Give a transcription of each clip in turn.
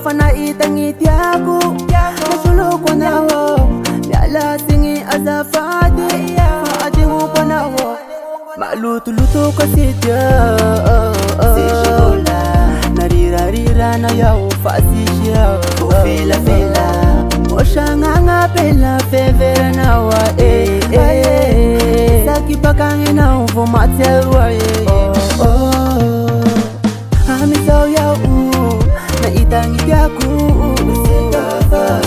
fana itangiti ako Masulok ko na wo Yala singi azafati Faati mo pa na wo Maluto-luto kasi tiya Sishigula Narira-rira na yaw Fasisya Fela-fela Osha nga pela Fevera na wa Saki pakangi na uvo materwa Amisaw yaw Na itangiti ako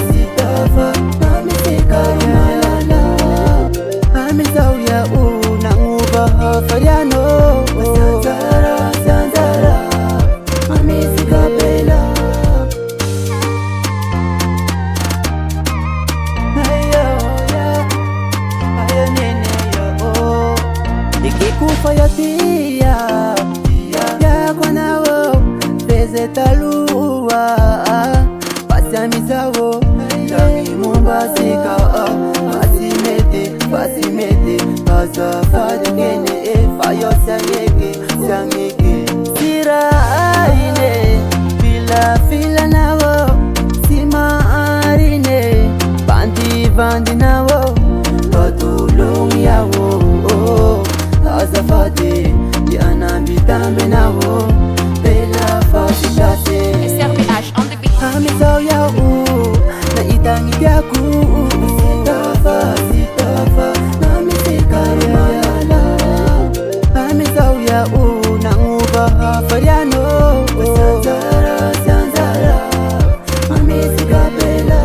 Sitafa Namisika rumalala Amisaw yaw Fariano Sanzara Amisika pela Ayo nene yo Ikikufa yatia Ya kwana wo Peze talua Pasamiza wo Tangi mumbasika Fasimete Azafadi kene Fayo sangeke Sira aine Fila nawo Sima arine Bandi nawo Batulung yawo Azafadi Yana bitambe nawo Bela fasishase SRBH on the beat. Amisaw yawo Na itangiti ako Sitafa Namisika rumalala Amisaw yawo Nanguba Fariano Sanzara Amisika pela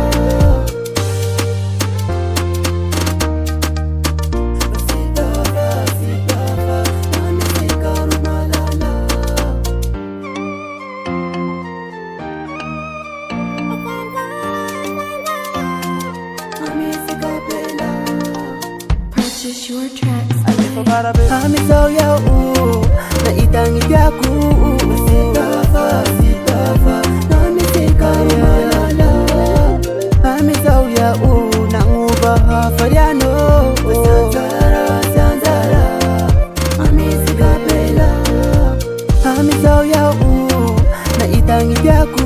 Sitafa Namisika rumalala Amisika pela Purchase your tracks. Amisaw yawo Na itangiti ako Sitafa Namisika rumalala Amisaw yawo Nanguba Fariano Sanzara Amisika pela Amisaw yawo Na itangiti ako